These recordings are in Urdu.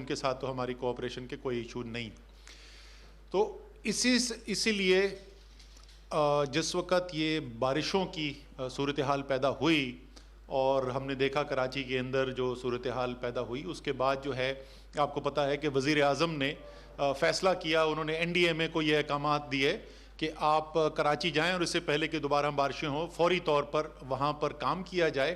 کے ساتھ تو ہماری کوآپریشن کے کوئی ایشو نہیں. تو اسی لیے جس وقت یہ بارشوں کی صورتحال پیدا ہوئی اور ہم نے دیکھا کراچی کے اندر جو صورتحال پیدا ہوئی, اس کے بعد جو ہے آپ کو پتہ ہے کہ وزیر اعظم نے فیصلہ کیا, انہوں نے این ڈی ایم اے کو یہ احکامات دیے کہ آپ کراچی جائیں اور اس سے پہلے کہ دوبارہ بارشیں ہوں فوری طور پر وہاں پر کام کیا جائے,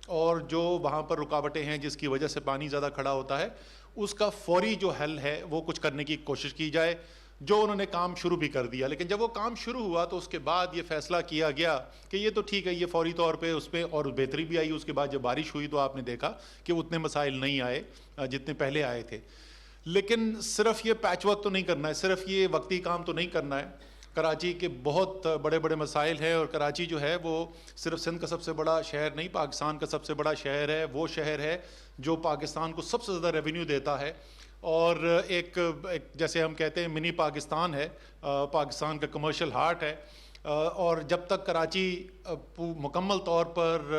اور جو وہاں پر رکاوٹیں ہیں جس کی وجہ سے پانی زیادہ کھڑا ہوتا ہے اس کا فوری جو حل ہے وہ کچھ کرنے کی کوشش کی جائے, جو انہوں نے کام شروع بھی کر دیا. لیکن جب وہ کام شروع ہوا تو اس کے بعد یہ فیصلہ کیا گیا کہ یہ تو ٹھیک ہے, یہ فوری طور پہ اس پہ اور بہتری بھی آئی. اس کے بعد جب بارش ہوئی تو آپ نے دیکھا کہ اتنے مسائل نہیں آئے جتنے پہلے آئے تھے. لیکن صرف یہ پیچ ورک تو نہیں کرنا ہے, صرف یہ وقتی کام تو نہیں کرنا ہے. کراچی کے بہت بڑے بڑے مسائل ہیں, اور کراچی جو ہے وہ صرف سندھ کا سب سے بڑا شہر نہیں, پاکستان کا سب سے بڑا شہر ہے. وہ شہر ہے جو پاکستان کو سب سے زیادہ ریونیو دیتا ہے, اور ایک جیسے ہم کہتے ہیں منی پاکستان ہے, پاکستان کا کمرشل ہارٹ ہے. اور جب تک کراچی مکمل طور پر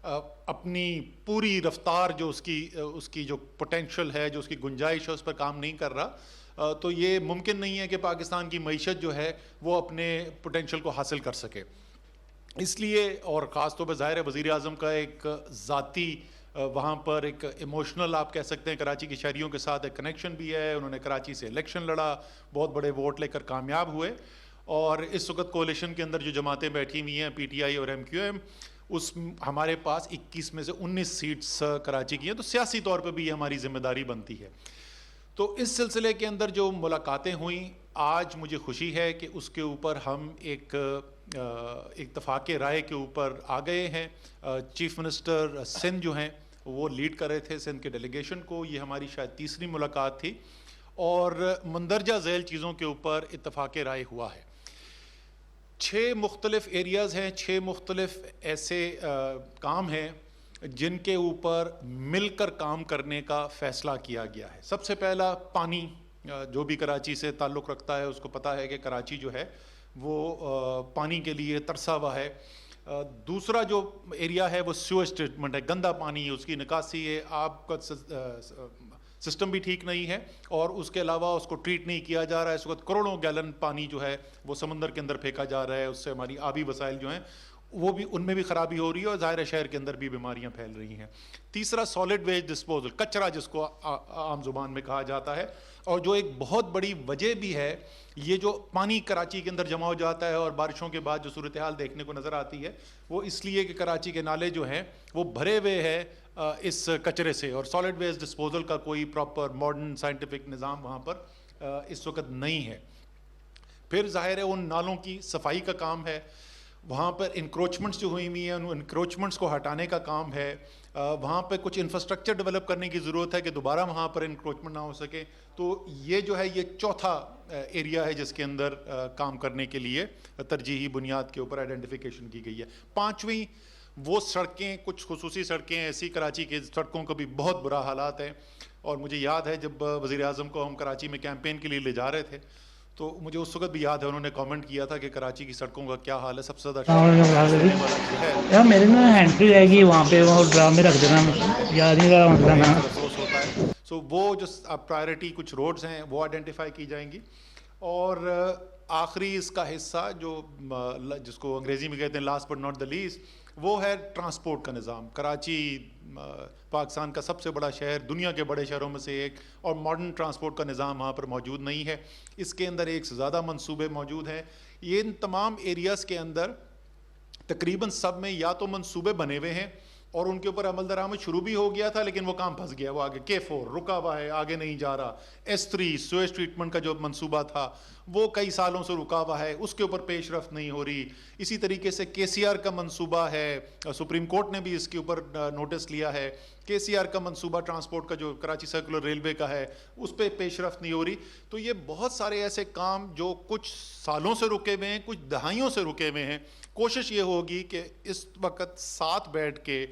اپنی پوری رفتار جو اس کی جو پوٹینشیل ہے, جو اس کی گنجائش ہے, اس پر کام نہیں کر رہا تو یہ ممکن نہیں ہے کہ پاکستان کی معیشت جو ہے وہ اپنے پوٹینشیل کو حاصل کر سکے. اس لیے, اور خاص طور پہ ظاہر ہے وزیر اعظم کا ایک ذاتی وہاں پر ایک ایموشنل آپ کہہ سکتے ہیں کراچی کے شہریوں کے ساتھ ایک کنیکشن بھی ہے. انہوں نے کراچی سے الیکشن لڑا, بہت بڑے ووٹ لے کر کامیاب ہوئے, اور اس وقت کولیشن کے اندر جو جماعتیں بیٹھی ہوئی ہیں پی ٹی آئی اور ایم کیو ایم, اس ہمارے پاس 21 میں سے 19 سیٹس کراچی کی ہیں, تو سیاسی طور پہ بھی یہ ہماری ذمہ داری بنتی ہے. تو اس سلسلے کے اندر جو ملاقاتیں ہوئیں, آج مجھے خوشی ہے کہ اس کے اوپر ہم ایک اتفاق رائے کے اوپر آ گئے ہیں. چیف منسٹر سندھ جو ہیں وہ لیڈ کر رہے تھے سندھ کے ڈیلیگیشن کو. یہ ہماری شاید تیسری ملاقات تھی, اور مندرجہ ذیل چیزوں کے اوپر اتفاق رائے ہوا ہے. 6 مختلف ایریاز ہیں, 6 مختلف ایسے کام ہیں جن کے اوپر مل کر کام کرنے کا فیصلہ کیا گیا ہے. سب سے پہلا پانی, جو بھی کراچی سے تعلق رکھتا ہے اس کو پتہ ہے کہ کراچی جو ہے وہ پانی کے لیے ترسا ہوا ہے. دوسرا جو ایریا ہے وہ سیویج ٹریٹمنٹ ہے, گندا پانی, اس کی نکاسی ہے, آپ کا سسٹم بھی ٹھیک نہیں ہے, اور اس کے علاوہ اس کو ٹریٹ نہیں کیا جا رہا ہے. اس وقت کروڑوں گیلن پانی جو ہے وہ سمندر کے اندر پھینکا جا رہا ہے, اس سے ہماری آبی وسائل جو ہیں وہ بھی, ان میں بھی خرابی ہو رہی ہے, اور ظاہر شہر کے اندر بھی بیماریاں پھیل رہی ہیں. تیسرا سالڈ ویسٹ ڈسپوزل, کچرا جس کو عام زبان میں کہا جاتا ہے, اور جو ایک بہت بڑی وجہ بھی ہے, یہ جو پانی کراچی کے اندر جمع ہو جاتا ہے اور بارشوں کے بعد جو صورتحال دیکھنے کو نظر آتی ہے وہ اس لیے کہ کراچی کے نالے جو ہیں وہ بھرے ہوئے ہیں اس کچرے سے, اور سالڈ ویسٹ ڈسپوزل کا کوئی پراپر ماڈرن سائنٹیفک نظام وہاں پر اس وقت نہیں ہے. پھر ظاہر ہے ان نالوں کی صفائی کا کام ہے, وہاں پر انکروچمنٹس جو ہوئی ہوئی ہیں ان انکروچمنٹس کو ہٹانے کا کام ہے. وہاں پہ کچھ انفراسٹرکچر ڈیولپ کرنے کی ضرورت ہے کہ دوبارہ وہاں پر انکروچمنٹ نہ ہو سکے. تو یہ جو ہے یہ چوتھا ایریا ہے جس کے اندر کام کرنے کے لیے ترجیحی بنیاد کے اوپر آئیڈینٹیفیکیشن کی گئی ہے. پانچویں وہ سڑکیں, کچھ خصوصی سڑکیں ایسی, کراچی کے سڑکوں کا بھی بہت برا حالات ہیں, اور مجھے یاد ہے جب وزیر اعظم کو ہم کراچی میں کیمپین کے لیے لے جا رہے تھے تو مجھے اس وقت بھی یاد ہے انہوں نے کامنٹ کیا تھا کہ کراچی کی سڑکوں کا کیا حال ہے, سب سے زیادہ یار میرے نا ہینٹری رہے گی وہاں پہ, وہ ڈرامے رکھ دینا, یاد نہیں رہا مسئلہ نا. افسوس ہوتا ہے. سو وہ جو پرائرٹی کچھ روڈز ہیں وہ آئیڈینٹیفائی کی جائیں گی. اور آخری اس کا حصہ جو جس کو انگریزی میں کہتے ہیں last but not the least, وہ ہے ٹرانسپورٹ کا نظام. کراچی پاکستان کا سب سے بڑا شہر, دنیا کے بڑے شہروں میں سے ایک, اور ماڈرن ٹرانسپورٹ کا نظام وہاں پر موجود نہیں ہے. اس کے اندر ایک سے زیادہ منصوبے موجود ہیں. یہ ان تمام ایریاز کے اندر تقریباً سب میں یا تو منصوبے بنے ہوئے ہیں اور ان کے اوپر عمل درآمد شروع بھی ہو گیا تھا, لیکن وہ کام پھنس گیا, وہ آگے K4 رکا ہوا ہے, آگے نہیں جا رہا. S3 سویج ٹریٹمنٹ کا جو منصوبہ تھا وہ کئی سالوں سے رکا ہوا ہے, اس کے اوپر پیش رفت نہیں ہو رہی. اسی طریقے سے KCR کا منصوبہ ہے, سپریم کورٹ نے بھی اس کے اوپر نوٹس لیا ہے. KCR کا منصوبہ ٹرانسپورٹ کا جو کراچی سرکولر ریلوے کا ہے اس پہ پیش رفت نہیں ہو رہی. تو یہ بہت سارے ایسے کام جو کچھ سالوں سے رکے ہوئے ہیں, کچھ دہائیوں سے رکے ہوئے ہیں. کوشش یہ ہوگی کہ اس وقت ساتھ بیٹھ کے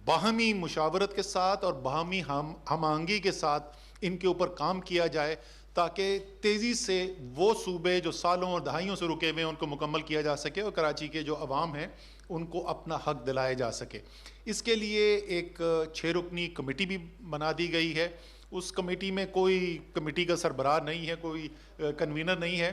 باہمی مشاورت کے ساتھ اور باہمی ہم آہنگی کے ساتھ ان کے اوپر کام کیا جائے, تاکہ تیزی سے وہ صوبے جو سالوں اور دہائیوں سے رکے ہوئے ہیں ان کو مکمل کیا جا سکے اور کراچی کے جو عوام ہیں ان کو اپنا حق دلایا جا سکے. اس کے لیے ایک 6 رکنی کمیٹی بھی بنا دی گئی ہے. اس کمیٹی میں کوئی کمیٹی کا سربراہ نہیں ہے, کوئی کنوینر نہیں ہے,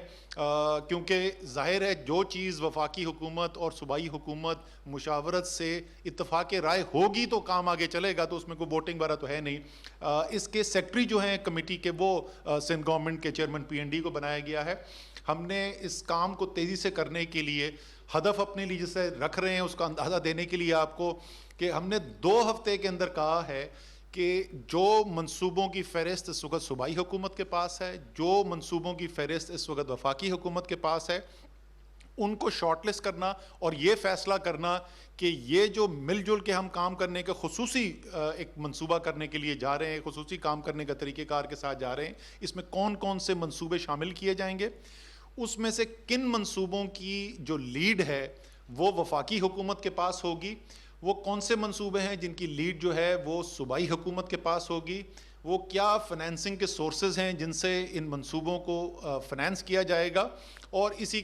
کیونکہ ظاہر ہے جو چیز وفاقی حکومت اور صوبائی حکومت مشاورت سے اتفاق رائے ہوگی تو کام آگے چلے گا, تو اس میں کوئی ووٹنگ وغیرہ تو ہے نہیں. اس کے سیکٹری جو ہیں کمیٹی کے وہ سندھ گورنمنٹ کے چیئرمین PND کو بنایا گیا ہے. ہم نے اس کام کو تیزی سے کرنے کے لیے ہدف اپنے لیے جسے رکھ رہے ہیں اس کا اندازہ دینے کے لیے آپ کو کہ ہم نے 2 ہفتے کے اندر کہا ہے کہ جو منصوبوں کی فہرست اس وقت صوبائی حکومت کے پاس ہے, جو منصوبوں کی فہرست اس وقت وفاقی حکومت کے پاس ہے, ان کو شارٹ لسٹ کرنا اور یہ فیصلہ کرنا کہ یہ جو مل جل کے ہم کام کرنے کے خصوصی ایک منصوبہ کرنے کے لیے جا رہے ہیں, خصوصی کام کرنے کا طریقہ کار کے ساتھ جا رہے ہیں, اس میں کون کون سے منصوبے شامل کیے جائیں گے, اس میں سے کن منصوبوں کی جو لیڈ ہے وہ وفاقی حکومت کے پاس ہوگی, وہ کون سے منصوبے ہیں جن کی لیڈ جو ہے وہ صوبائی حکومت کے پاس ہوگی, وہ کیا فنانسنگ کے سورسز ہیں جن سے ان منصوبوں کو فنانس کیا جائے گا, اور اس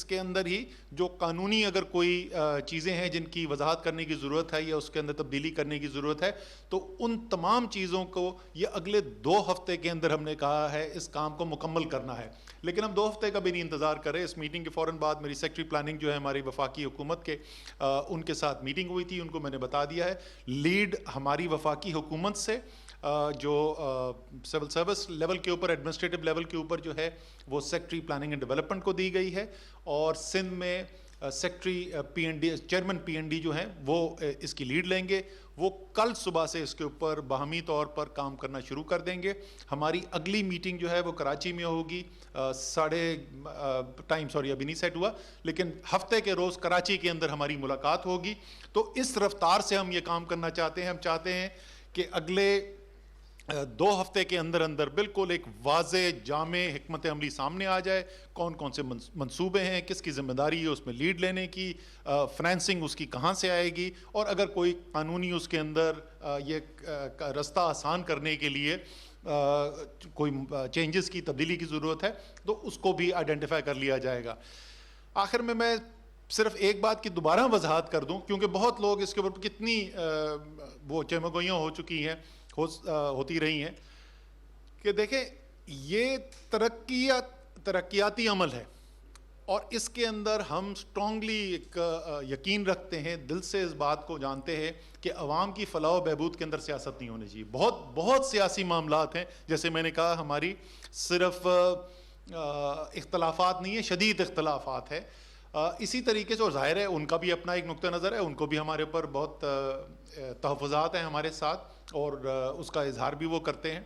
کے اندر ہی جو قانونی اگر کوئی چیزیں ہیں جن کی وضاحت کرنے کی ضرورت ہے یا اس کے اندر تبدیلی کرنے کی ضرورت ہے, تو ان تمام چیزوں کو یہ اگلے 2 ہفتے کے اندر ہم نے کہا ہے اس کام کو مکمل کرنا ہے. لیکن ہم 2 ہفتے کا بھی نہیں انتظار کریں. اس میٹنگ کے فوراً بعد میری سیکٹری پلاننگ جو ہے ہماری وفاقی حکومت کے, ان کے ساتھ میٹنگ ہوئی تھی, ان کو میں نے بتا دیا ہے لیڈ ہماری وفاقی حکومت سے جو سول سروس لیول کے اوپر, ایڈمنسٹریٹو لیول کے اوپر جو ہے وہ سیکٹری پلاننگ اینڈ ڈیولپمنٹ کو دی گئی ہے, اور سندھ میں سیکٹری PND چیئرمین PND جو ہیں وہ اس کی لیڈ لیں گے. وہ کل صبح سے اس کے اوپر باہمی طور پر کام کرنا شروع کر دیں گے. ہماری اگلی میٹنگ جو ہے وہ کراچی میں ہوگی, ٹائم سوری ابھی نہیں سیٹ ہوا, لیکن ہفتے کے روز کراچی کے اندر ہماری ملاقات ہوگی. تو اس رفتار سے ہم یہ کام کرنا چاہتے ہیں. ہم چاہتے ہیں کہ اگلے 2 ہفتے کے اندر اندر بالکل ایک واضح جامع حکمت عملی سامنے آ جائے, کون کون سے منصوبے ہیں, کس کی ذمہ داری ہے اس میں لیڈ لینے کی, فنانسنگ اس کی کہاں سے آئے گی, اور اگر کوئی قانونی اس کے اندر یہ رستہ آسان کرنے کے لیے کوئی چینجز کی تبدیلی کی ضرورت ہے تو اس کو بھی آئیڈینٹیفائی کر لیا جائے گا. آخر میں صرف ایک بات کی دوبارہ وضاحت کر دوں, کیونکہ بہت لوگ اس کے اوپر کتنی وہ چمگوئیاں ہو چکی ہیں, ہوتی رہی ہیں, کہ دیکھیں یہ ترقیاتی عمل ہے, اور اس کے اندر ہم سٹرونگلی ایک یقین رکھتے ہیں, دل سے اس بات کو جانتے ہیں کہ عوام کی فلاح و بہبود کے اندر سیاست نہیں ہونی چاہیے. بہت سیاسی معاملات ہیں, جیسے میں نے کہا ہماری صرف اختلافات نہیں ہیں, شدید اختلافات ہیں. اسی طریقے سے, اور ظاہر ہے ان کا بھی اپنا ایک نقطہ نظر ہے, ان کو بھی ہمارے اوپر بہت تحفظات ہیں ہمارے ساتھ, اور اس کا اظہار بھی وہ کرتے ہیں,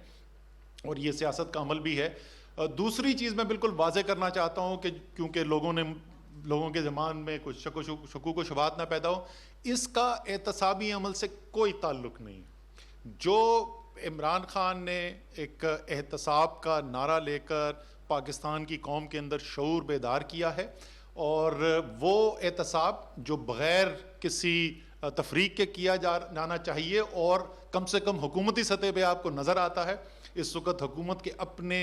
اور یہ سیاست کا عمل بھی ہے. دوسری چیز میں بالکل واضح کرنا چاہتا ہوں کہ کیونکہ لوگوں کے ذہن میں کچھ شکوک و شبہات نہ پیدا ہو, اس کا احتسابی عمل سے کوئی تعلق نہیں. جو عمران خان نے ایک احتساب کا نعرہ لے کر پاکستان کی قوم کے اندر شعور بیدار کیا ہے, اور وہ احتساب جو بغیر کسی تفریق کے کیا جانا چاہیے, اور کم سے کم حکومتی سطح پہ آپ کو نظر آتا ہے اس وقت حکومت کے اپنے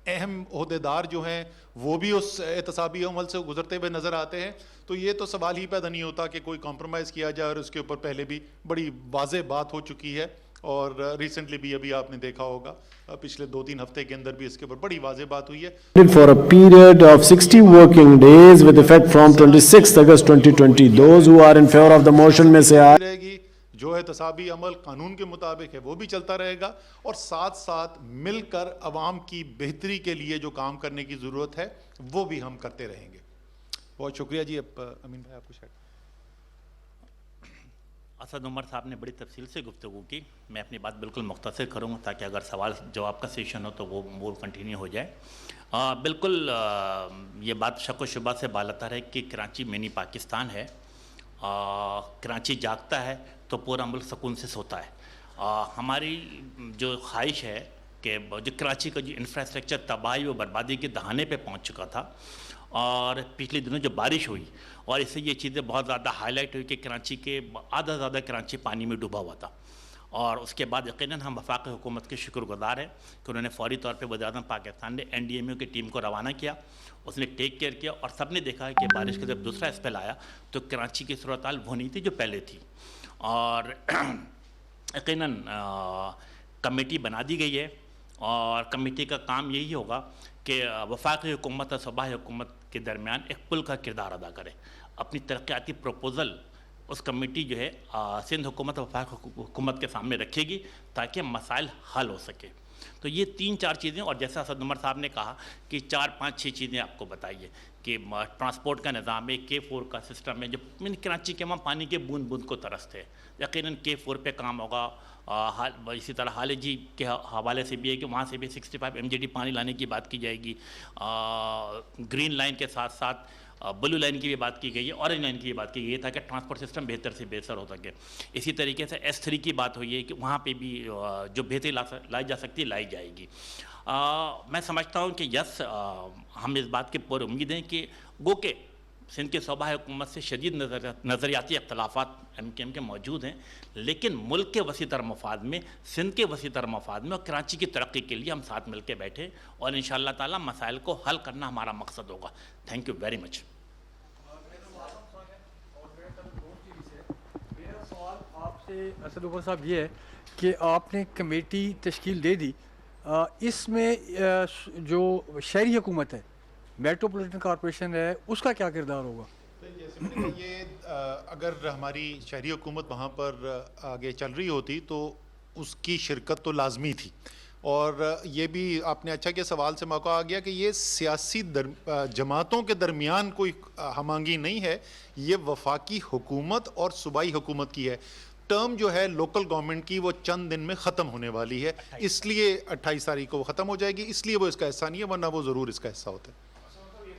اہم عہدیدار جو ہیں وہ بھی اس احتسابی عمل سے گزرتے ہوئے نظر آتے ہیں. تو یہ تو سوال ہی پیدا نہیں ہوتا کہ کوئی کمپرومائز کیا جائے, اور اس کے اوپر پہلے بھی بڑی واضح بات ہو چکی ہے, اور ریسنٹلی بھی ابھی آپ نے دیکھا ہوگا پچھلے 2-3 ہفتے کے اندر بھی اس کے اوپر بڑی واضح بات ہوئی ہے. For a period of 60 working days with effect from 26th August 2020. Those who are in favor of the motion may say aye. رہے گی. جو احتسابی عمل قانون کے مطابق ہے وہ بھی چلتا رہے گا, اور ساتھ ساتھ مل کر عوام کی بہتری کے لیے جو کام کرنے کی ضرورت ہے وہ بھی ہم کرتے رہیں گے. بہت شکریہ جی. اب امین بھائی آپ کو شاید. اسد عمر صاحب نے بڑی تفصیل سے گفتگو کی. میں اپنی بات بالکل مختصر کروں گا تاکہ اگر سوال جواب کا سیشن ہو تو وہ کنٹینیو ہو جائے. بالکل یہ بات شک و شبہ سے بالاتر ہے کہ کراچی منی پاکستان ہے. کراچی جاگتا ہے تو پورا ملک سکون سے سوتا ہے. ہماری جو خواہش ہے کہ جو کراچی کا جو انفراسٹرکچر تباہی و بربادی کے دہانے پہ پہنچ چکا تھا, اور پچھلے دنوں جو بارش ہوئی اور اس سے یہ چیزیں بہت زیادہ ہائی لائٹ ہوئی کہ کراچی کے آدھا زیادہ کراچی پانی میں ڈوبا ہوا تھا, اور اس کے بعد یقیناً ہم وفاقی حکومت کے شکر گزار ہیں کہ انہوں نے فوری طور پہ وزیراعظم پاکستان نے NDMA کی ٹیم کو روانہ کیا, اس نے ٹیک کیئر کیا, اور سب نے دیکھا کہ بارش کا جب دوسرا اسپیل آیا تو کراچی کی صورتحال وہ نہیں تھی جو پہلے تھی. اور یقیناً کمیٹی بنا دی گئی ہے, اور کمیٹی کا کام یہی ہوگا کہ وفاقی حکومت اور صوبائی حکومت کے درمیان ایک پل کا کردار ادا کرے. اپنی ترقیاتی پروپوزل اس کمیٹی جو ہے سندھ حکومت اور وفاقی حکومت کے سامنے رکھے گی تاکہ مسائل حل ہو سکے. تو یہ 3-4 چیزیں, اور جیسا اسد عمر صاحب نے کہا کہ 4-5-6 چیزیں آپ کو بتائیے کہ ٹرانسپورٹ کا نظام ہے, K4 کا سسٹم ہے, جو کراچی کے وہاں پانی کے بوند بوند کو ترستے ہیں. یقیناً K4 پہ کام ہوگا. اسی طرح حال جی کے حوالے سے بھی ہے کہ وہاں سے بھی 65 MGD پانی لانے کی بات کی جائے گی. گرین لائن کے ساتھ ساتھ بلو لائن کی بھی بات کی گئی ہے, اورنج لائن کی بھی بات کی گئی ہے تاکہ ٹرانسپورٹ سسٹم بہتر سے بہتر ہو سکے. اسی طریقے سے S3 کی بات ہوئی ہے کہ وہاں پہ بھی جو بہتری لائی جا سکتی ہے لائی جائے گی. میں سمجھتا ہوں کہ یس, ہم اس بات کے پر امید ہیں کہ گو کہ سندھ کے صوبائی حکومت سے شدید نظریاتی اختلافات MKM کے موجود ہیں, لیکن ملک کے وسیع تر مفاد میں, سندھ کے وسیع تر مفاد میں اور کراچی کی ترقی کے لیے ہم ساتھ مل کے بیٹھے, اور انشاءاللہ تعالی مسائل کو حل کرنا ہمارا مقصد ہوگا. Thank you very much. میرا سوال آپ سے اسد عمر صاحب یہ ہے کہ آپ نے کمیٹی تشکیل دے دی, اس میں جو شہری حکومت ہے, میٹروپولیٹن کارپوریشن ہے, اس کا کیا کردار ہوگا؟ یہ اگر ہماری شہری حکومت وہاں پر آگے چل رہی ہوتی تو اس کی شرکت تو لازمی تھی, اور یہ بھی آپ نے اچھا کہ سوال سے موقع آ گیا کہ یہ سیاسی جماعتوں کے درمیان کوئی ہم آہنگی نہیں ہے, یہ وفاقی حکومت اور صوبائی حکومت کی ہے. ٹرم جو ہے لوکل گورنمنٹ کی وہ چند دن میں ختم ہونے والی ہے, اس لیے 28 تاریخ کو وہ ختم ہو جائے گی, اس لیے وہ اس کا حصہ نہیں ہے, ورنہ وہ ضرور اس کا حصہ ہوتا ہے.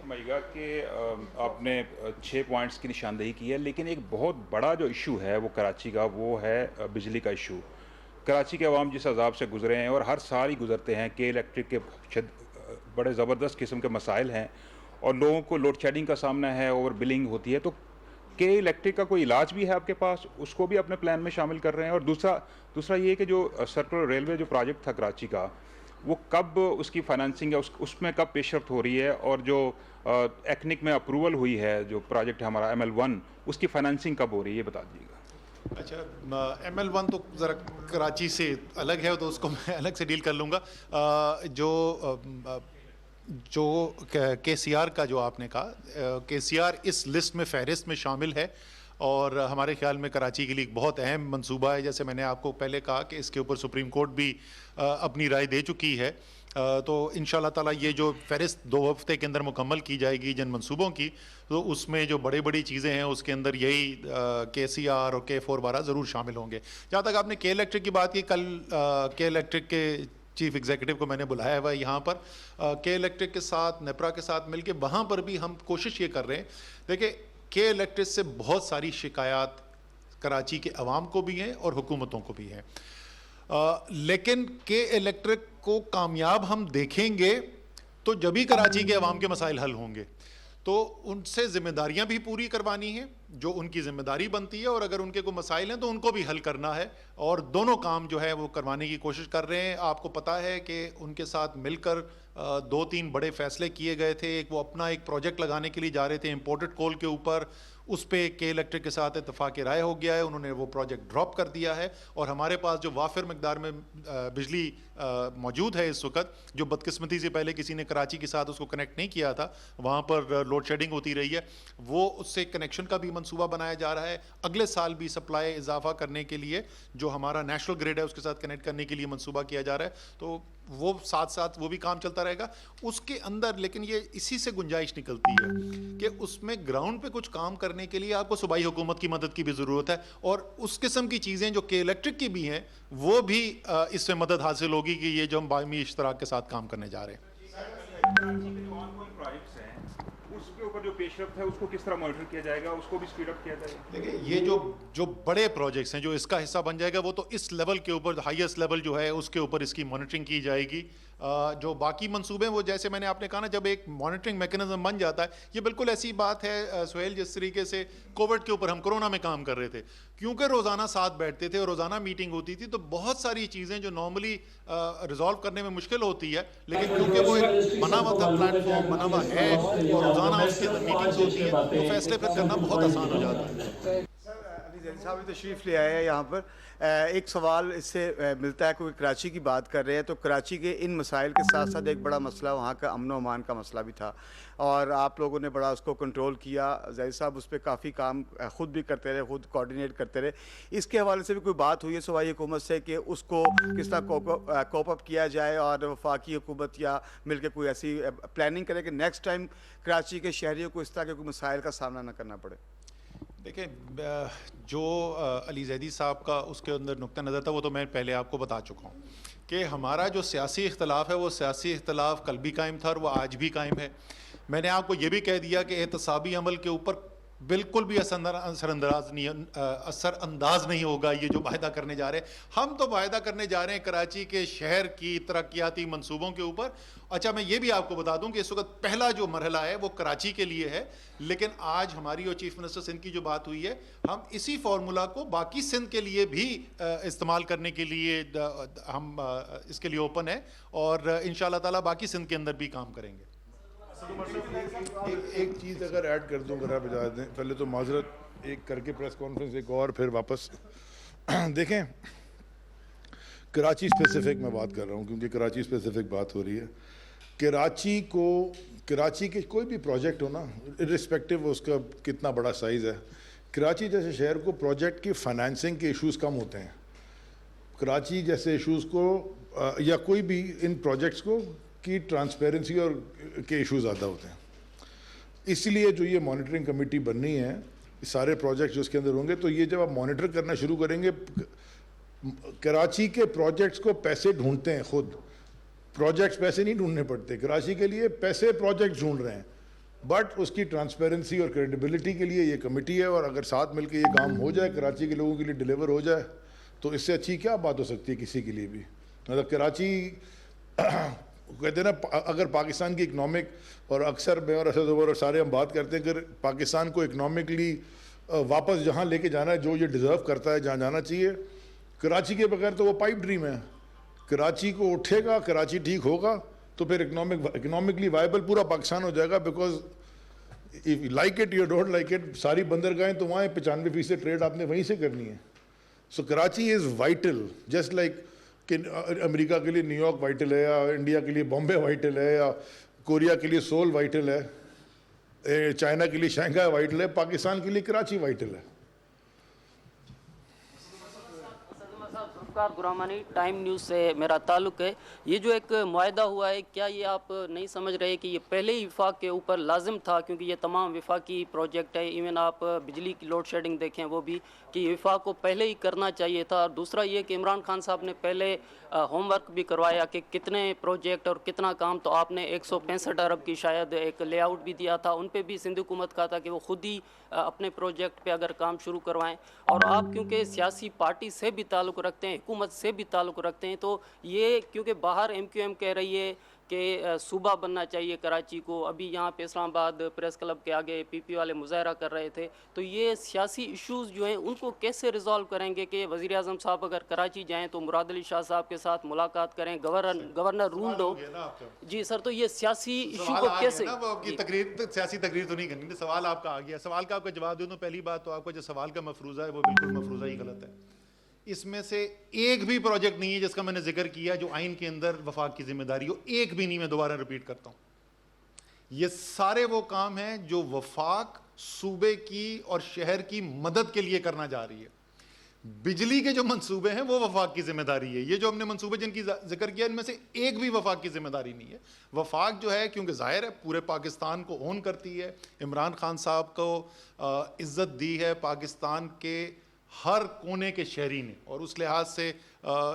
فرمائیے گا کہ آپ نے 6 پوائنٹس کی نشاندہی کی ہے, لیکن ایک بہت بڑا جو ایشو ہے وہ کراچی کا, وہ ہے بجلی کا ایشو. کراچی کے عوام جس عذاب سے گزرے ہیں اور ہر سال ہی گزرتے ہیں, کہ الیکٹرک کے بڑے زبردست قسم کے مسائل ہیں, اور لوگوں کو لوڈ شیڈنگ کا سامنا ہے, اوور بلنگ ہوتی ہے. تو کہ الیکٹرک کا کوئی علاج بھی ہے آپ کے پاس, اس کو بھی اپنے پلان میں شامل کر رہے ہیں؟ اور دوسرا یہ کہ جو سرکولر ریلوے جو پروجیکٹ تھا کراچی کا, وہ کب اس کی فائنانسنگ ہے, اس میں کب پیش رفت ہو رہی ہے, اور جو ایکنک میں اپروول ہوئی ہے جو پروجیکٹ ہے ہمارا ML1, اس کی فائنانسنگ کب ہو رہی ہے, یہ بتا دیجیے گا. اچھا, ML1 تو ذرا کراچی سے الگ ہے, تو اس کو میں الگ سے ڈیل کر لوں گا. جو KCR کا جو آپ نے کہا, KCR اس لسٹ میں, فہرست میں شامل ہے, اور ہمارے خیال میں کراچی کے لیے ایک بہت اہم منصوبہ ہے. جیسے میں نے آپ کو پہلے کہا کہ اس کے اوپر سپریم کورٹ بھی اپنی رائے دے چکی ہے, تو انشاءاللہ تعالیٰ یہ جو فہرست 2 ہفتے کے اندر مکمل کی جائے گی جن منصوبوں کی, تو اس میں جو بڑی چیزیں ہیں اس کے اندر یہی KCR اور K4 وغیرہ ضرور شامل ہوں گے. جہاں تک آپ نے K الیکٹرک کی بات کی, کل K الیکٹرک کے چیف ایگزیکٹو کو میں نے بلایا ہوا ہے یہاں پر, K الیکٹرک کے ساتھ, نیپرا کے ساتھ مل کے وہاں پر بھی ہم کوشش یہ کر رہے ہیں. دیکھیں, K الیکٹرک سے بہت ساری شکایات کراچی کے عوام کو بھی ہیں اور حکومتوں کو بھی ہیں, لیکن K الیکٹرک کو کامیاب ہم دیکھیں گے تو جبھی کراچی کے عوام کے مسائل حل ہوں گے. تو ان سے ذمہ داریاں بھی پوری کروانی ہیں جو ان کی ذمہ داری بنتی ہے, اور اگر ان کے کوئی مسائل ہیں تو ان کو بھی حل کرنا ہے, اور دونوں کام جو ہے وہ کروانے کی کوشش کر رہے ہیں. آپ کو پتہ ہے کہ ان کے ساتھ مل کر 2-3 بڑے فیصلے کیے گئے تھے. ایک وہ اپنا ایک پروجیکٹ لگانے کے لیے جا رہے تھے امپورٹڈ کول کے اوپر, اس پہ K الیکٹرک کے ساتھ اتفاق رائے ہو گیا ہے, انہوں نے وہ پروجیکٹ ڈراپ کر دیا ہے, اور ہمارے پاس جو وافر مقدار میں بجلی موجود ہے اس وقت, جو بدقسمتی سے پہلے کسی نے کراچی کے ساتھ اس کو کنیکٹ نہیں کیا تھا, وہاں پر لوڈ شیڈنگ ہوتی رہی ہے, وہ اس سے کنیکشن کا بھی منصوبہ بنایا جا رہا ہے. اگلے سال بھی سپلائی اضافہ کرنے کے لیے جو ہمارا نیشنل گریڈ ہے اس کے ساتھ کنیکٹ کرنے کے لیے منصوبہ کیا جا رہا ہے. تو وہ ساتھ ساتھ وہ بھی کام چلتا رہے گا اس کے اندر. لیکن یہ اسی سے گنجائش نکلتی ہے کہ اس میں گراؤنڈ پہ کچھ کام کرنے کے لیے آپ کو صوبائی حکومت کی مدد کی بھی ضرورت ہے, اور اس قسم کی چیزیں جو K الیکٹرک کی بھی ہیں وہ بھی اس سے مدد حاصل ہوگی کہ یہ جو ہم باہمی اشتراک کے ساتھ کام کرنے جا رہے ہیں. اس کے اوپر پر جو پیش رفت ہے اس کو کس طرح مانیٹر کیا جائے گا, اس کو بھی اسپیڈ اپ کیا جائے گا؟ دیکھیں یہ جو بڑے پروجیکٹس ہیں جو اس کا حصہ بن جائے گا وہ تو اس لیول کے اوپر, ہائیسٹ لیول جو ہے اس کے اوپر اس کی مانیٹرنگ کی جائے گی. جو باقی منصوبے ہیں وہ جیسے میں نے آپ نے کہا نا, جب ایک مانیٹرنگ میکینزم بن جاتا ہے, یہ بالکل ایسی بات ہے سہیل جس طریقے سے کووڈ کے اوپر ہم کورونا میں کام کر رہے تھے, کیونکہ روزانہ ساتھ بیٹھتے تھے اور روزانہ میٹنگ ہوتی تھی, تو بہت ساری چیزیں جو نارملی ریزالو کرنے میں مشکل ہوتی ہے, لیکن کیونکہ وہ ایک بنا ہوا تھا پلیٹ فارم, بنا ہوا ہے, اور روزانہ اس کے اندر میٹنگس ہوتی ہیں, تو فیصلے پھر کرنا بہت آسان ہو جاتا ہے. علی زیدی صاحب بھی تشریف لے آئے ہیں یہاں پر. ایک سوال اس سے ملتا ہے, کوئی کراچی کی بات کر رہے ہیں, تو کراچی کے ان مسائل کے ساتھ ساتھ ایک بڑا مسئلہ وہاں کا امن و امان کا مسئلہ بھی تھا, اور آپ لوگوں نے بڑا اس کو کنٹرول کیا. زیدی صاحب اس پہ کافی کام خود بھی کرتے رہے, خود کوارڈینیٹ کرتے رہے. اس کے حوالے سے بھی کوئی بات ہوئی ہے صوبائی حکومت سے کہ اس کو کس طرح کوپ اپ کیا جائے, اور وفاقی حکومت یا مل کے کوئی ایسی پلاننگ کرے کہ نیکسٹ ٹائم کراچی کے شہریوں کو اس طرح کے کوئی مسائل کا سامنا نہ کرنا پڑے؟ دیکھیں جو علی زیدی صاحب کا اس کے اندر نقطہ نظر تھا وہ تو میں پہلے آپ کو بتا چکا ہوں کہ ہمارا جو سیاسی اختلاف ہے وہ سیاسی اختلاف کل بھی قائم تھا اور وہ آج بھی قائم ہے. میں نے آپ کو یہ بھی کہہ دیا کہ احتسابی عمل کے اوپر بالکل بھی اثر انداز نہیں ہوگا یہ جو معاہدہ کرنے جا رہے ہیں. ہم تو معاہدہ کرنے جا رہے ہیں کراچی کے شہر کی ترقیاتی منصوبوں کے اوپر. اچھا میں یہ بھی آپ کو بتا دوں کہ اس وقت پہلا جو مرحلہ ہے وہ کراچی کے لیے ہے, لیکن آج ہماری اور چیف منسٹر سندھ کی جو بات ہوئی ہے, ہم اسی فارمولا کو باقی سندھ کے لیے بھی استعمال کرنے کے لیے ہم اس کے لیے اوپن ہیں, اور انشاءاللہ تعالیٰ باقی سندھ کے اندر بھی کام کریں گے. ایک چیز اگر ایڈ کر دوں, اگر آپ اجازت دیں, پہلے تو معذرت ایک کر کے پریس کانفرنس ایک اور پھر واپس. دیکھیں کراچی اسپیسیفک میں بات کر رہا ہوں کیونکہ کراچی اسپیسیفک بات ہو رہی ہے. کراچی کے کوئی بھی پروجیکٹ ہو نا, ارسپیکٹو اس کا کتنا بڑا سائز ہے, کراچی جیسے شہر کو پروجیکٹ کی فائنانسنگ کے ایشوز کم ہوتے ہیں. کراچی جیسے ایشوز کو یا کوئی بھی ان پروجیکٹس کو کی ٹرانسپیرنسی اور کے ایشوز زیادہ ہوتے ہیں. اس لیے جو یہ مانیٹرنگ کمیٹی بننی ہے, سارے پروجیکٹس جو اس کے اندر ہوں گے, تو یہ جب آپ مانیٹر کرنا شروع کریں گے, کراچی کے پروجیکٹس کو پیسے ڈھونڈتے ہیں خود, پروجیکٹس پیسے نہیں ڈھونڈنے پڑتے کراچی کے لیے, پیسے پروجیکٹس ڈھونڈ رہے ہیں, بٹ اس کی ٹرانسپیرنسی اور کریڈیبلٹی کے لیے یہ کمیٹی ہے. اور اگر ساتھ مل کے یہ کام ہو جائے, کراچی کے لوگوں کے لیے ڈیلیور ہو جائے, تو اس سے اچھی کیا بات ہو سکتی ہے کسی کے لیے بھی. مطلب کراچی کہتے ہیں نا, اگر پاکستان کی اکنامک, اور اکثر میں اور اسد عمر اور سارے ہم بات کرتے ہیں کہ پاکستان کو اکنامکلی واپس جہاں لے کے جانا ہے, جو یہ ڈیزرو کرتا ہے, جہاں جانا چاہیے, کراچی کے بغیر تو وہ پائپ ڈریم ہے. کراچی کو اٹھے گا, کراچی ٹھیک ہوگا, تو پھر اکنامکلی وائبل پورا پاکستان ہو جائے گا. Because if you like it you don't like it, ساری بندرگاہیں تو وہاں 95% ٹریڈ آپ نے وہیں سے کرنی ہے. So Karachi is vital, just like کہ امریکہ کے لیے نیو یارک وائٹل ہے, یا انڈیا کے لیے بامبے وائٹل ہے, یا کوریا کے لیے سول وائٹل ہے, چائنا کے لیے شنگھائی وائٹل ہے, پاکستان کے لیے کراچی وائٹل ہے. گرامانی ٹائم نیوز سے میرا تعلق ہے. یہ جو ایک معاہدہ ہوا ہے, کیا یہ آپ نہیں سمجھ رہے کہ یہ پہلے ہی وفاق کے اوپر لازم تھا, کیونکہ یہ تمام وفاقی پروجیکٹ ہے. ایون آپ بجلی کی لوڈ شیڈنگ دیکھیں وہ بھی, کہ وفاق کو پہلے ہی کرنا چاہیے تھا. اور دوسرا یہ کہ عمران خان صاحب نے پہلے ہوم ورک بھی کروایا کہ کتنے پروجیکٹ اور کتنا کام, تو آپ نے 165 ارب کی شاید ایک لے آؤٹ بھی دیا تھا. ان پہ بھی سندھ حکومت کہا تھا کہ وہ خود ہی اپنے پروجیکٹ پہ اگر کام شروع کروائیں. اور آپ کیونکہ سیاسی پارٹی سے بھی تعلق رکھتے ہیں, حکومت سے بھی تعلق رکھتے ہیں, تو یہ کیونکہ باہر ایم کیو ایم کہہ رہی ہے کہ صوبہ بننا چاہیے کراچی کو, ابھی یہاں پہ اسلام آباد پریس کلب کے آگے پی پی والے مظاہرہ کر رہے تھے, تو یہ سیاسی ایشوز جو ہیں ان کو کیسے ریزالو کریں گے کہ وزیر اعظم صاحب اگر کراچی جائیں تو مراد علی شاہ صاحب کے ساتھ ملاقات کریں, گورنر رولڈ ہو. جی سر, تو یہ سیاسی ایشو کو کیسے, سیاسی تقریر تو نہیں کرنی, سوال آپ کا آ گیا. سوال کا آپ کا جواب دوں تو پہلی بات تو آپ کا جو سوال کا مفروضہ ہے وہ بالکل مفروضہ ہی غلط ہے. اس میں سے ایک بھی پروجیکٹ نہیں ہے جس کا میں نے ذکر کیا جو آئین کے اندر وفاق کی ذمہ داری ہو, ایک بھی نہیں. میں دوبارہ ریپیٹ کرتا ہوں, یہ سارے وہ کام ہیں جو وفاق صوبے کی اور شہر کی مدد کے لیے کرنا جا رہی ہے. بجلی کے جو منصوبے ہیں وہ وفاق کی ذمہ داری ہے. یہ جو ہم نے منصوبے جن کی ذکر کیا ان میں سے ایک بھی وفاق کی ذمہ داری نہیں ہے. وفاق جو ہے کیونکہ ظاہر ہے پورے پاکستان کو اون کرتی ہے, عمران خان صاحب کو عزت دی ہے, پاکستان کے ہر کونے کے شہری نے, اور اس لحاظ سے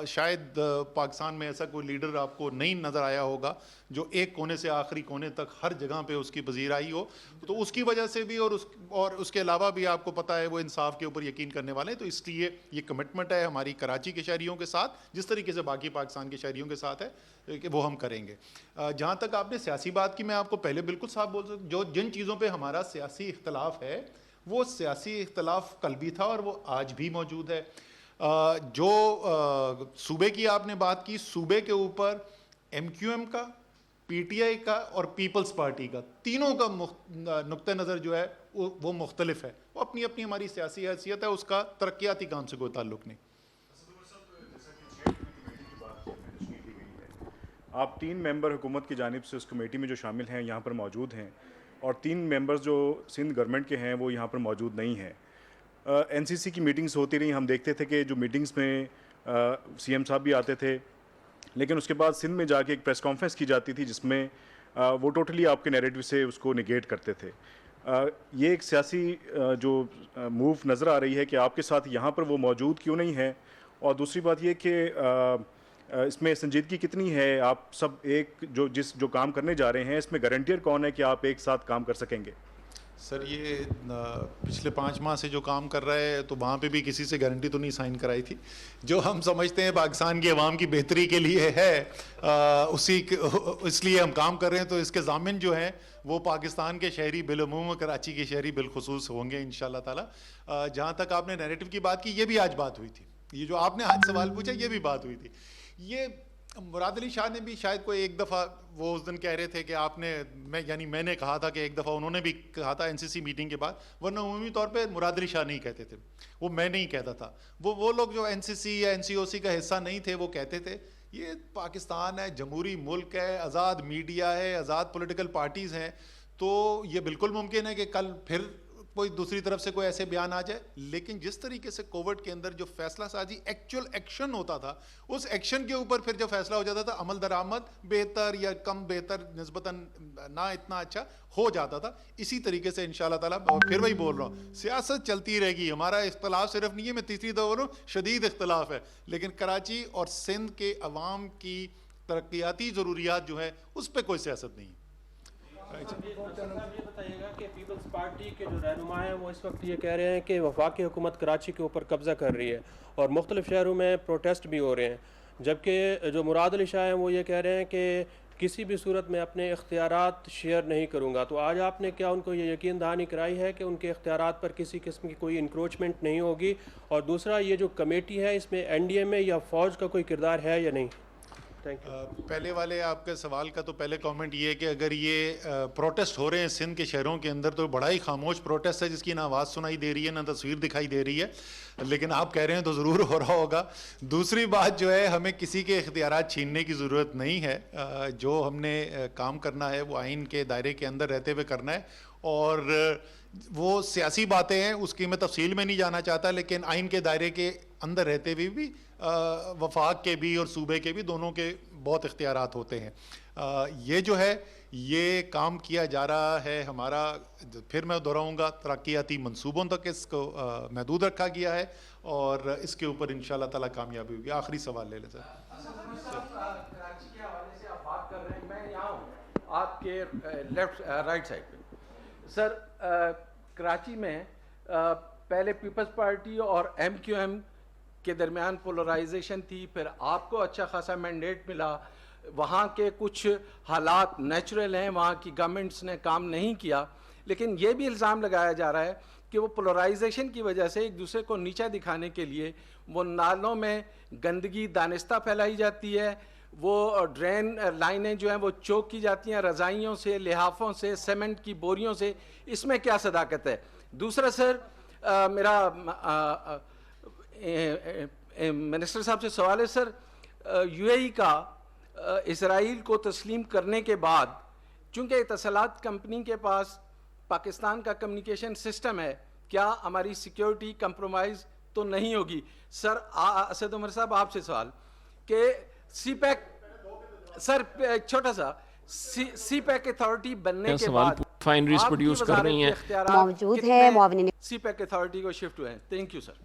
شاید پاکستان میں ایسا کوئی لیڈر آپ کو نہیں نظر آیا ہوگا جو ایک کونے سے آخری کونے تک ہر جگہ پہ اس کی پذیرائی ہو. تو اس کی وجہ سے بھی اور اس کے علاوہ بھی آپ کو پتہ ہے وہ انصاف کے اوپر یقین کرنے والے ہیں. تو اس لیے یہ کمٹمنٹ ہے ہماری کراچی کے شہریوں کے ساتھ, جس طریقے سے باقی پاکستان کے شہریوں کے ساتھ ہے کہ وہ ہم کریں گے. جہاں تک آپ نے سیاسی بات کی, میں آپ کو پہلے بالکل صاف بول سکتا ہوں, جن چیزوں پہ ہمارا سیاسی اختلاف ہے وہ سیاسی اختلاف کل بھی تھا اور وہ آج بھی موجود ہے. جو صوبے کی آپ نے بات کی, صوبے کے اوپر ایم کیو ایم کا, پی ٹی آئی کا اور پیپلز پارٹی کا, تینوں کا نقطہ نظر جو ہے وہ مختلف ہے. وہ اپنی اپنی ہماری سیاسی حیثیت ہے, اس کا ترقیاتی کام سے کوئی تعلق نہیں. آپ 3 ممبر حکومت کی جانب سے اس کمیٹی میں جو شامل ہیں یہاں پر موجود ہیں, اور 3 ممبرز جو سندھ گورنمنٹ کے ہیں وہ یہاں پر موجود نہیں ہیں. این سی سی کی میٹنگز ہوتی رہیں, ہم دیکھتے تھے کہ جو میٹنگز میں سی ایم صاحب بھی آتے تھے, لیکن اس کے بعد سندھ میں جا کے ایک پریس کانفرنس کی جاتی تھی جس میں وہ ٹوٹلی آپ کے نیریٹو سے اس کو نگیٹ کرتے تھے. یہ ایک سیاسی جو موو نظر آ رہی ہے کہ آپ کے ساتھ یہاں پر وہ موجود کیوں نہیں ہے, اور دوسری بات یہ کہ اس میں سنجیدگی کتنی ہے, آپ سب ایک جو کام کرنے جا رہے ہیں اس میں گارنٹیئر کون ہے کہ آپ ایک ساتھ کام کر سکیں گے؟ سر یہ پچھلے 5 ماہ سے جو کام کر رہا ہے تو وہاں پہ بھی کسی سے گارنٹی تو نہیں سائن کرائی تھی. جو ہم سمجھتے ہیں پاکستان کی عوام کی بہتری کے لیے ہے اس لیے ہم کام کر رہے ہیں. تو اس کے ضامن جو ہیں وہ پاکستان کے شہری بالعموم, کراچی کے شہری بالخصوص ہوں گے انشاءاللہ تعالی. جہاں تک آپ نے نیریٹو کی بات کی, یہ بھی آج بات ہوئی تھی. یہ جو آپ نے آج سوال پوچھا یہ بھی بات ہوئی تھی. یہ مراد علی شاہ نے بھی شاید کوئی ایک دفعہ وہ اس دن کہہ رہے تھے کہ آپ نے میں نے کہا تھا کہ ایک دفعہ انہوں نے بھی کہا تھا این سی سی میٹنگ کے بعد, ورنہ عمومی طور پہ مراد علی شاہ نہیں کہتے تھے, وہ میں نہیں کہتا تھا. وہ لوگ جو این سی سی یا این سی او سی کا حصہ نہیں تھے وہ کہتے تھے. یہ پاکستان ہے, جمہوری ملک ہے, آزاد میڈیا ہے, آزاد پولیٹیکل پارٹیز ہیں. تو یہ بالکل ممکن ہے کہ کل پھر کوئی دوسری طرف سے کوئی ایسے بیان آ جائے. لیکن جس طریقے سے کووڈ کے اندر جو فیصلہ سازی ایکچوئل ایکشن ہوتا تھا, اس ایکشن کے اوپر پھر جو فیصلہ ہو جاتا تھا, عمل درآمد بہتر یا کم بہتر نسبتاً نہ اتنا اچھا ہو جاتا تھا. اسی طریقے سے انشاءاللہ تعالیٰ, پھر وہی بول رہا ہوں, سیاست چلتی رہے گی. ہمارا اختلاف صرف نہیں ہے, میں تیسری دفعہ بول رہا ہوں, شدید اختلاف ہے, لیکن کراچی اور سندھ کے عوام کی ترقیاتی ضروریات جو ہے اس پہ کوئی سیاست نہیں ہے. یہ بتائیے گا کہ پیپلز پارٹی کے جو رہنما ہیں وہ اس وقت یہ کہہ رہے ہیں کہ وفاقی حکومت کراچی کے اوپر قبضہ کر رہی ہے اور مختلف شہروں میں پروٹیسٹ بھی ہو رہے ہیں, جبکہ جو مراد علی شاہ ہیں وہ یہ کہہ رہے ہیں کہ کسی بھی صورت میں اپنے اختیارات شیئر نہیں کروں گا. تو آج آپ نے کیا ان کو یہ یقین دہانی کرائی ہے کہ ان کے اختیارات پر کسی قسم کی کوئی انکروچمنٹ نہیں ہوگی؟ اور دوسرا, یہ جو کمیٹی ہے اس میں این ڈی اے میں یا فوج کا کوئی کردار ہے یا نہیں؟ پہلے والے آپ کے سوال کا تو پہلے کامنٹ یہ ہے کہ اگر یہ پروٹیسٹ ہو رہے ہیں سندھ کے شہروں کے اندر تو بڑا ہی خاموش پروٹیسٹ ہے, جس کی نہ آواز سنائی دے رہی ہے نہ تصویر دکھائی دے رہی ہے. لیکن آپ کہہ رہے ہیں تو ضرور ہو رہا ہوگا. دوسری بات جو ہے, ہمیں کسی کے اختیارات چھیننے کی ضرورت نہیں ہے. جو ہم نے کام کرنا ہے وہ آئین کے دائرے کے اندر رہتے ہوئے کرنا ہے, اور وہ سیاسی باتیں ہیں اس کی میں تفصیل میں نہیں جانا چاہتا, لیکن آئین کے دائرے کے اندر رہتے ہوئے بھی وفاق کے بھی اور صوبے کے بھی دونوں کے بہت اختیارات ہوتے ہیں. یہ جو ہے یہ کام کیا جا رہا ہے ہمارا, پھر میں دہراؤں گا, ترقیاتی منصوبوں تک اس کو محدود رکھا گیا ہے اور اس کے اوپر انشاءاللہ تعالیٰ کامیابی ہوگی. آخری سوال لے لیں سر. کراچی کے حوالے سے آپ بات کر رہے ہیں, میں یہاں ہوں آپ کے لیفٹ رائٹ سائڈ پہ. سر کراچی میں پہلے پیپلز پارٹی اور ایم کیو ایم کے درمیان پولرائزیشن تھی, پھر آپ کو اچھا خاصا مینڈیٹ ملا. وہاں کے کچھ حالات نیچرل ہیں, وہاں کی گورنمنٹس نے کام نہیں کیا, لیکن یہ بھی الزام لگایا جا رہا ہے کہ وہ پولرائزیشن کی وجہ سے ایک دوسرے کو نیچا دکھانے کے لیے وہ نالوں میں گندگی دانستہ پھیلائی جاتی ہے, وہ ڈرین لائنیں جو ہیں وہ چوک کی جاتی ہیں رضائیوں سے, لحافوں سے, سیمنٹ کی بوریوں سے. اس میں کیا صداقت ہے؟ دوسرا سر, میرا منسٹر صاحب سے سوال ہے سر, یو اے ای کا اسرائیل کو تسلیم کرنے کے بعد چونکہ اتصالات کمپنی کے پاس پاکستان کا کمیونیکیشن سسٹم ہے, کیا ہماری سیکیورٹی کمپرومائز تو نہیں ہوگی؟ سر اسد عمر صاحب آپ سے سوال کہ سی پیک, سر چھوٹا سا سی پیک اتھارٹی بننے کے بعد فائنریز پروڈیوس کر رہی ہیں موجود ہے, سی پیک اتھارٹی کو شفٹ ہوئے ہیں. Thank you sir.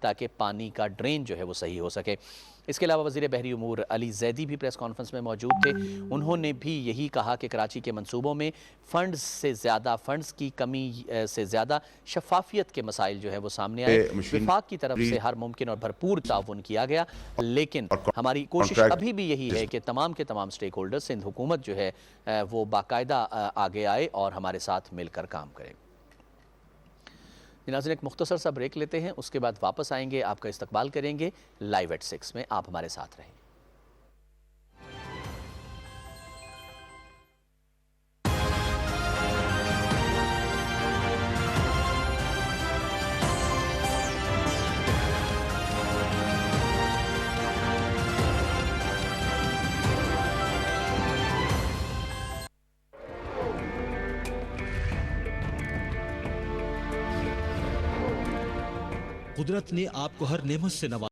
تاکہ پانی کا ڈرین جو ہے وہ صحیح ہو سکے۔ اس کے علاوہ وزیر بحری امور علی زیدی بھی پریس کانفرنس میں موجود تھے۔ انہوں نے بھی یہی کہا کہ کراچی کے منصوبوں میں فنڈز کی کمی سے زیادہ شفافیت کے مسائل جو ہے وہ سامنے آئے۔ وفاق کی طرف سے ہر ممکن اور بھرپور تعاون کیا گیا، لیکن ہماری کوشش ابھی بھی یہی ہے کہ تمام کے تمام سٹیک ہولڈر، سندھ حکومت جو ہے وہ باقاعدہ آگے آئے اور ہمارے ساتھ مل کر کام کرے۔ ناظرین، ایک مختصر سا بریک لیتے ہیں، اس کے بعد واپس آئیں گے، آپ کا استقبال کریں گے لائیو ایٹ 6 میں۔ آپ ہمارے ساتھ رہیں۔ قدرت نے آپ کو ہر نعمت سے نوازا